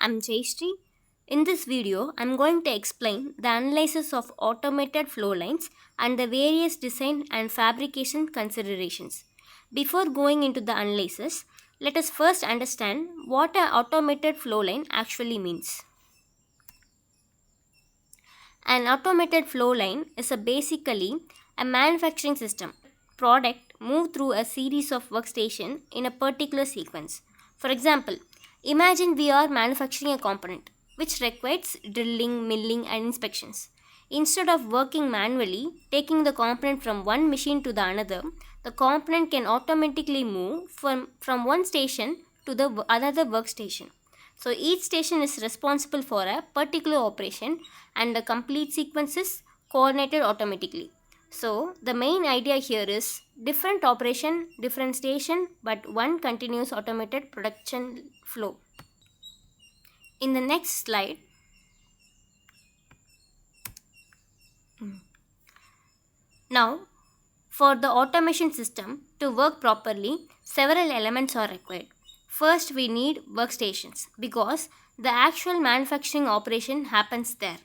I'm Jayashree. In this video, I'm going to explain the analysis of automated flow lines and the various design and fabrication considerations. Before going into the analysis, let us first understand what an automated flow line actually means. An automated flow line is basically a manufacturing system. Product move through a series of workstations in a particular sequence. For example, imagine we are manufacturing a component which requires drilling, milling and inspections. Instead of working manually, taking the component from one machine to the another, the component can automatically move from one station to the another workstation. So each station is responsible for a particular operation and the complete sequence is coordinated automatically. So the main idea here is different operation, different station, but one continuous automated production flow. In the next slide, now for the automation system to work properly, several elements are required. First, we need workstations because the actual manufacturing operation happens there.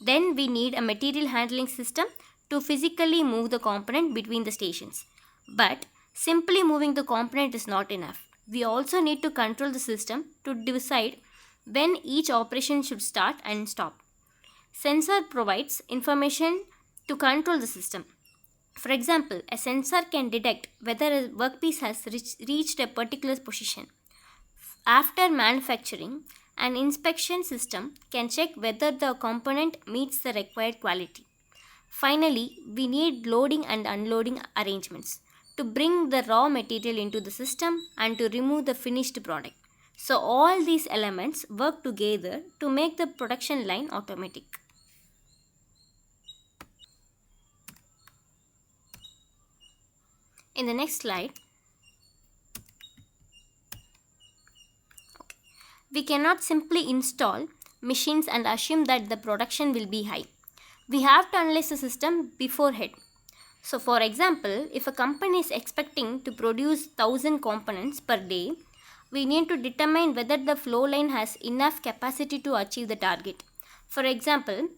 Then we need a material handling system to physically move the component between the stations. But simply moving the component is not enough. We also need to control the system to decide when each operation should start and stop. Sensor provides information to control the system. For example, a sensor can detect whether a workpiece has reached a particular position. After manufacturing, an inspection system can check whether the component meets the required quality. Finally, we need loading and unloading arrangements to bring the raw material into the system and to remove the finished product. So all these elements work together to make the production line automatic. In the next slide, we cannot simply install machines and assume that the production will be high. We have to analyze the system beforehand. So for example, if a company is expecting to produce 1000 components per day, we need to determine whether the flow line has enough capacity to achieve the target. For example,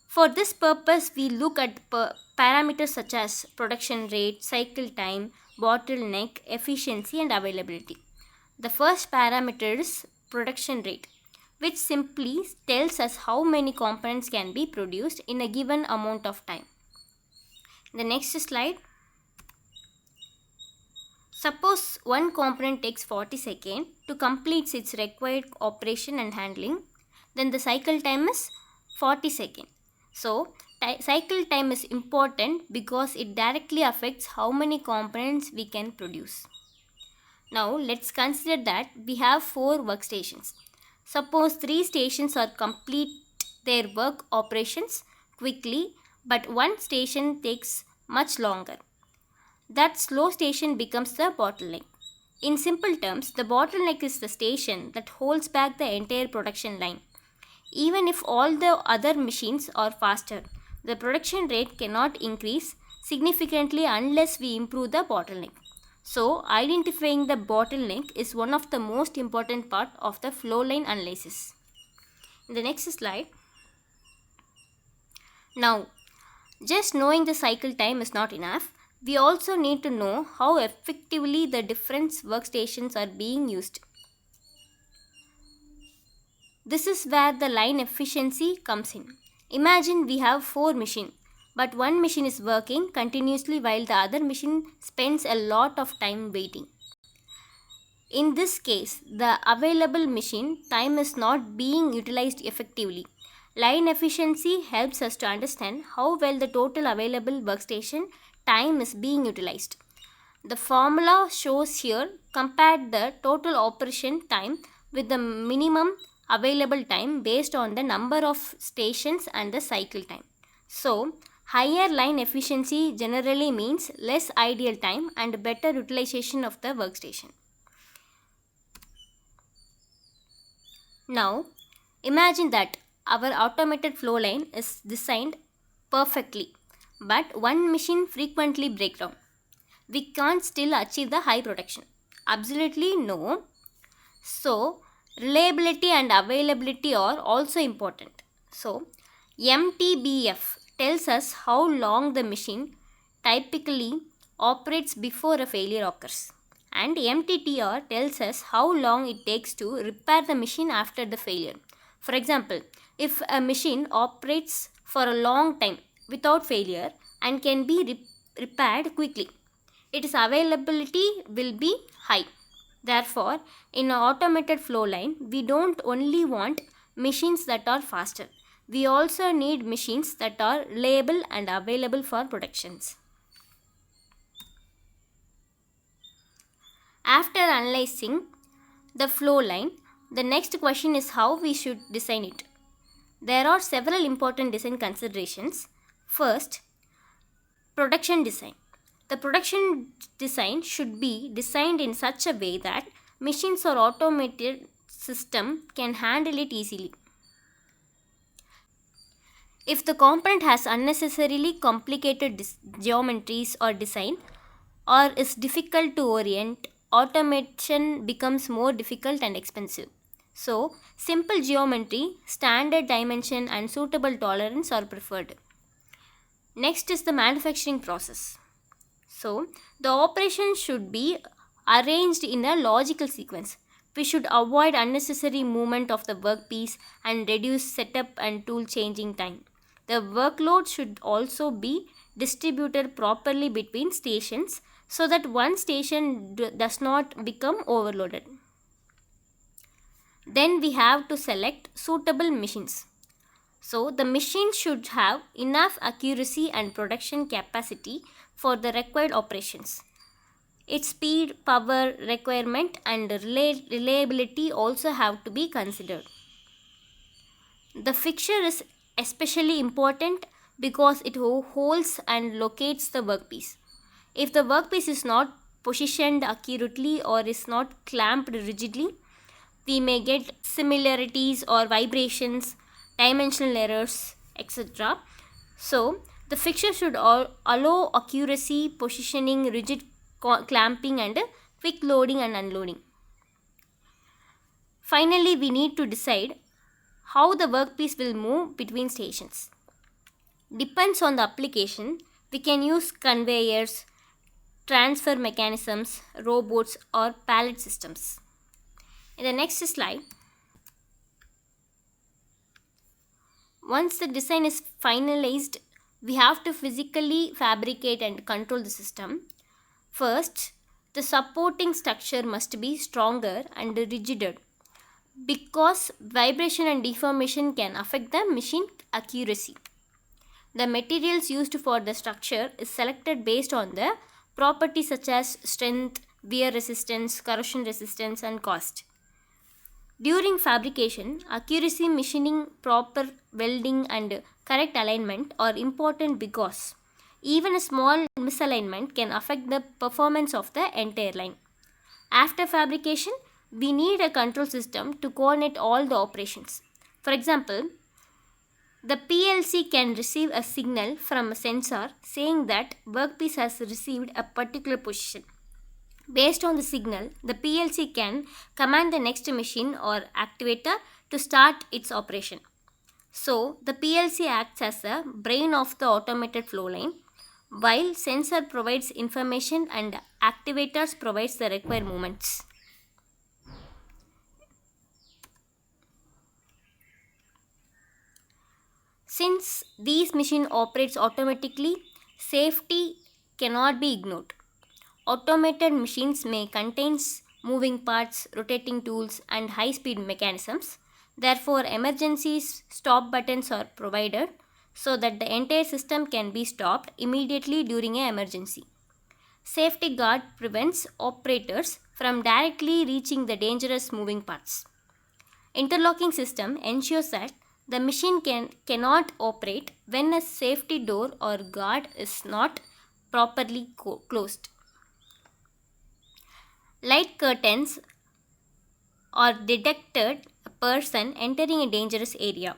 for this purpose, we look at parameters such as production rate, cycle time, bottleneck, efficiency and availability. The first parameter is production rate, which simply tells us how many components can be produced in a given amount of time. The next slide. Suppose one component takes 40 seconds to complete its required operation and handling, then the cycle time is 40 seconds. So, cycle time is important because it directly affects how many components we can produce. Now, let's consider that we have 4 workstations. Suppose 3 stations are complete their work operations quickly, but one station takes much longer. That slow station becomes the bottleneck. In simple terms, the bottleneck is the station that holds back the entire production line. Even if all the other machines are faster, the production rate cannot increase significantly unless we improve the bottleneck. So, identifying the bottleneck is one of the most important part of the flow line analysis. In the next slide. Now, just knowing the cycle time is not enough. We also need to know how effectively the different workstations are being used. This is where the line efficiency comes in. Imagine we have 4 machines, but one machine is working continuously while the other machine spends a lot of time waiting. In this case, the available machine time is not being utilized effectively. Line efficiency helps us to understand how well the total available workstation time is being utilized. The formula shows here compared the total operation time with the minimum available time based on the number of stations and the cycle time. So, higher line efficiency generally means less idle time and better utilization of the workstation. Now, imagine that our automated flow line is designed perfectly, but one machine frequently breaks down. We can't still achieve the high production. Absolutely no. So, Reliability and availability are also important. So, MTBF tells us how long the machine typically operates before a failure occurs, and MTTR tells us how long it takes to repair the machine after the failure. For example, if a machine operates for a long time without failure and can be repaired quickly, its availability will be high. Therefore, in an automated flow line, we don't only want machines that are faster, we also need machines that are reliable and available for productions. After analyzing the flow line, the next question is how we should design it. There are several important design considerations. First, production design. The production design should be designed in such a way that machines or automated system can handle it easily. If the component has unnecessarily complicated geometries or design or is difficult to orient, automation becomes more difficult and expensive. So, simple geometry, standard dimension and suitable tolerance are preferred. Next is the manufacturing process. So, the operation should be arranged in a logical sequence. We should avoid unnecessary movement of the workpiece and reduce setup and tool changing time. The workload should also be distributed properly between stations so that one station does not become overloaded. Then we have to select suitable machines. So, the machine should have enough accuracy and production capacity for the required operations. Its speed, power requirement and reliability also have to be considered. The fixture is especially important because it holds and locates the workpiece. If the workpiece is not positioned accurately or is not clamped rigidly, we may get similarities or vibrations, dimensional errors, etc. So, the fixture should allow accuracy, positioning, rigid clamping, and quick loading and unloading. Finally, we need to decide how the workpiece will move between stations. Depends on the application, we can use conveyors, transfer mechanisms, robots, or pallet systems. In the next slide, once the design is finalized, we have to physically fabricate and control the system. First, the supporting structure must be stronger and rigider because vibration and deformation can affect the machine accuracy. The materials used for the structure is selected based on the properties such as strength, wear resistance, corrosion resistance, and cost. During fabrication, accuracy, machining, proper welding, and correct alignment are important because even a small misalignment can affect the performance of the entire line. After fabrication, we need a control system to coordinate all the operations. For example, the PLC can receive a signal from a sensor saying that workpiece has received a particular position. Based on the signal, the PLC can command the next machine or actuator to start its operation. So, the PLC acts as the brain of the automated flow line, while sensor provides information and activators provides the required movements. Since these machine operates automatically, safety cannot be ignored. Automated machines may contain moving parts, rotating tools, and high-speed mechanisms. Therefore, emergency stop buttons are provided so that the entire system can be stopped immediately during an emergency. Safety guard prevents operators from directly reaching the dangerous moving parts. Interlocking system ensures that the machine cannot operate when a safety door or guard is not properly closed. Light curtains or detected a person entering a dangerous area.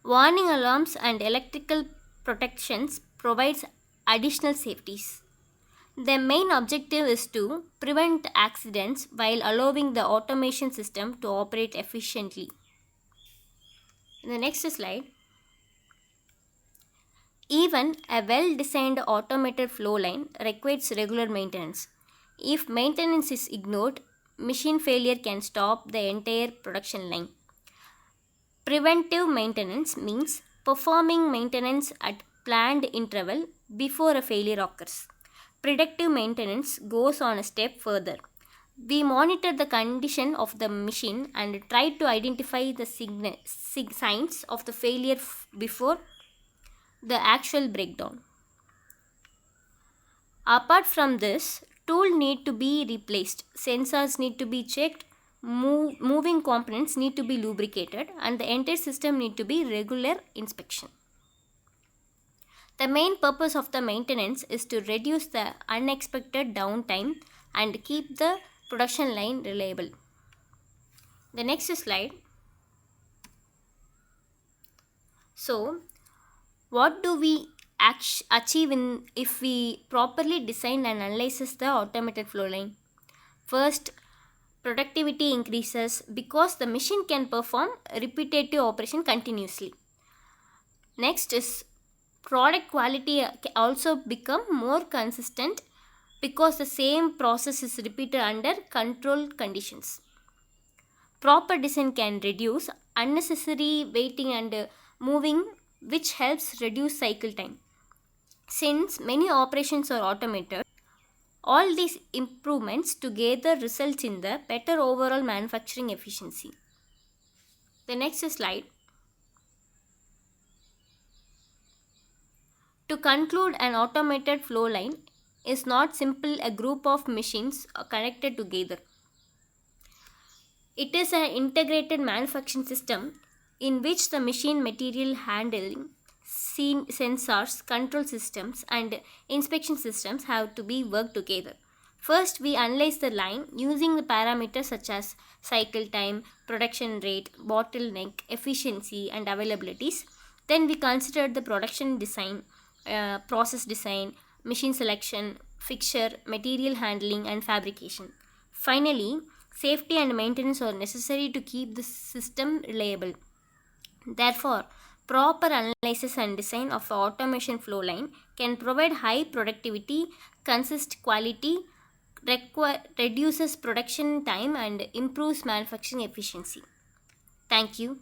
Warning alarms and electrical protections provides additional safeties. The main objective is to prevent accidents while allowing the automation system to operate efficiently. In the next slide, even a well designed automated flow line requires regular maintenance. If maintenance is ignored, machine failure can stop the entire production line. Preventive maintenance means performing maintenance at planned interval before a failure occurs. Predictive maintenance goes on a step further. We monitor the condition of the machine and try to identify the signs of the failure before the actual breakdown. Apart from this, tool need to be replaced, sensors need to be checked, moving components need to be lubricated, and the entire system need to be regular inspection. The main purpose of the maintenance is to reduce the unexpected downtime and keep the production line reliable. The next slide. So, what do we achieve if we properly design and analyze the automated flow line? First, productivity increases because the machine can perform repetitive operation continuously. Next is product quality also become more consistent because the same process is repeated under controlled conditions. Proper design can reduce unnecessary waiting and moving, which helps reduce cycle time. Since many operations are automated, all these improvements together result in the better overall manufacturing efficiency. The next slide. To conclude, an automated flow line is not simply a group of machines connected together. It is an integrated manufacturing system in which the machine material handling, sensors, control systems, and inspection systems have to be worked together. First, we analyze the line using the parameters such as cycle time, production rate, bottleneck, efficiency, and availabilities. Then we consider the production design, process design, machine selection, fixture, material handling, and fabrication. Finally, safety and maintenance are necessary to keep the system reliable. Therefore, proper analysis and design of the automation flow line can provide high productivity, consistent quality, reduces production time, and improves manufacturing efficiency. Thank you.